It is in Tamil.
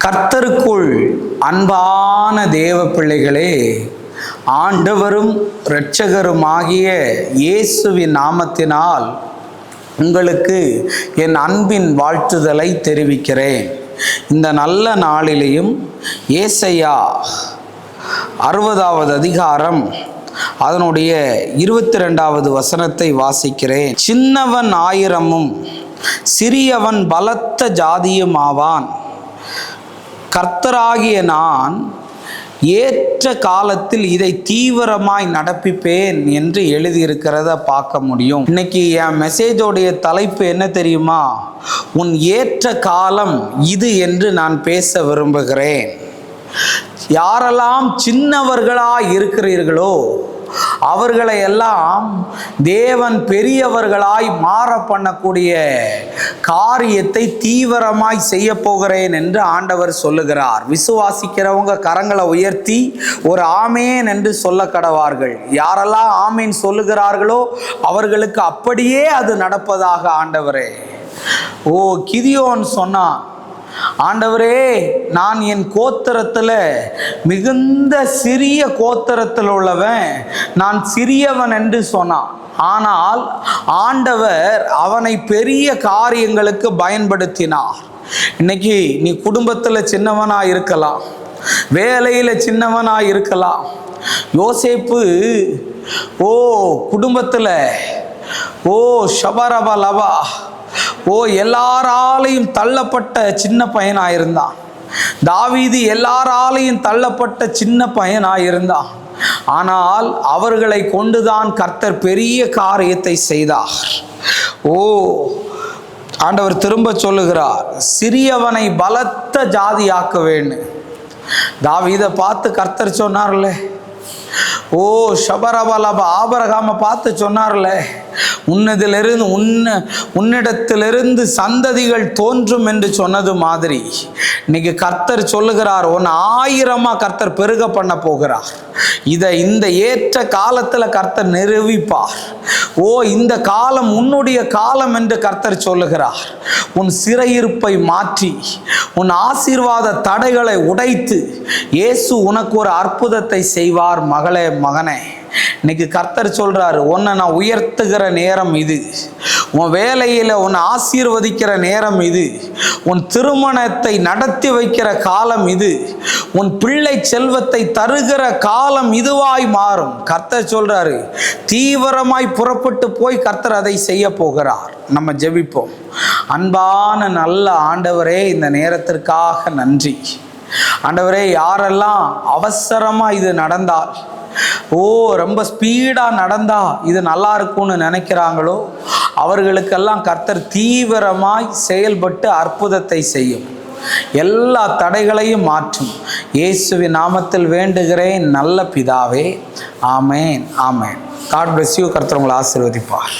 கர்த்தருக்குள் அன்பான தேவ பிள்ளைகளே, ஆண்டவரும் இரட்சகருமாகிய இயேசுவின் நாமத்தினால் உங்களுக்கு என் அன்பின் வாழ்த்துதலை தெரிவிக்கிறேன். இந்த நல்ல நாளிலேயும் ஏசாயா 60வது அதிகாரம் அதனுடைய 22வது வசனத்தை வாசிக்கிறேன். சின்னவன் ஆயிரமும் சிறியவன் பலத்த ஜாதியும் ஆவான். கர்த்தராகிய நான் ஏற்ற காலத்தில் இதை தீவிரமாய் நடப்பிப்பேன் என்று எழுதியிருக்கிறத பார்க்க முடியும். இன்னைக்கு என் மெசேஜோடைய தலைப்பு என்ன தெரியுமா? உன் ஏற்ற காலம் இது என்று நான் பேச விரும்புகிறேன். யாரெல்லாம் சின்னவர்களாய் இருக்கிறீர்களோ அவர்களை எல்லாம் தேவன் பெரியவர்களாய் மாற பண்ணக்கூடிய காரியத்தை தீவிரமாய் செய்ய போகிறேன் என்று ஆண்டவர் சொல்லுகிறார். விசுவாசிக்கிறவங்க கரங்களை உயர்த்தி ஒரு ஆமேன் என்று சொல்ல கடவார்கள். யாரெல்லாம் ஆமேன் சொல்லுகிறார்களோ அவர்களுக்கு அப்படியே அது நடப்பதாக ஆண்டவரே. கிதியோன் சொன்னான், ஆண்டவரே, நான் என் கோத்திரத்தில் மிகுந்த சிறிய கோத்திரத்தில் உள்ளவன், நான் சிறியவன் என்று சொன்னான். ஆனால் ஆண்டவர் அவனை பெரிய காரியங்களுக்கு பயன்படுத்தினார். இன்னைக்கு நீ குடும்பத்தில் சின்னவனாக இருக்கலாம், வேலையில் சின்னவனாக இருக்கலாம். யோசேப்பு குடும்பத்தில் ஷபரபலபா எல்லாராலையும் தள்ளப்பட்ட சின்ன பையனாயிருந்தான். தாவீது எல்லாராலையும் தள்ளப்பட்ட சின்ன பையனாயிருந்தான். ஆனால் அவர்களை கொண்டுதான் கர்த்தர் பெரிய காரியத்தை செய்தார். ஆண்டவர் திரும்ப சொல்லுகிறார், சிறியவனை பலத்த ஜாதியாக்க வேண்டும். தாவீதை பார்த்து கர்த்தர் சொன்னார்ல, ஷபரபலப ஆபிரகாமை பார்த்து சொன்னார்ல, உன்னிடத்திலிருந்து சந்ததிகள் தோன்றும் என்று சொன்னது மாதிரி இன்னைக்கு கர்த்தர் சொல்லுகிறார், உன் 1000 கர்த்தர் பெருக பண்ண போகிறார். இந்த ஏற்ற காலத்தில் கர்த்தர் நிரூபிப்பார். இந்த காலம் உன்னுடைய காலம் என்று கர்த்தர் சொல்லுகிறார். உன் சிறையிருப்பை மாற்றி உன் ஆசீர்வாத தடைகளை உடைத்து இயேசு உனக்கு ஒரு அற்புதத்தை செய்வார். மகளே, மகனே, இன்னைக்கு கர்த்தர் சொல்றாரு, உன்னை நான் உயர்த்துகிற நேரம் இது. உன் வேலையில் உன்னை ஆசீர்வதிக்கிற நேரம் இது. உன் திருமணத்தை நடத்தி வைக்கிற காலம் இது. உன் பிள்ளை செல்வத்தை தருகிற காலம் இதுவாய் மாறும். கர்த்தர் சொல்றாரு, தீவிரமாய் புறப்பட்டு போய் கர்த்தர் அதை செய்ய போகிறார். நம்ம ஜெபிப்போம். அன்பான நல்ல ஆண்டவரே, இந்த நேரத்திற்காக நன்றி. ஆண்டவரே, யாரெல்லாம் அவசரமா இது நடந்தால், ரொம்ப ஸ்பீடாக நடந்தா இது நல்லா இருக்கும்னு நினைக்கிறாங்களோ அவர்களுக்கெல்லாம் கர்த்தர் தீவிரமாய் செயல்பட்டு அற்புதத்தை செய்யும். எல்லா தடைகளையும் மாற்றும். இயேசுவின் நாமத்தில் வேண்டுகிறேன் நல்ல பிதாவே. ஆமேன், ஆமேன். God bless you. கர்த்தர் உங்களை ஆசீர்வதிப்பார்.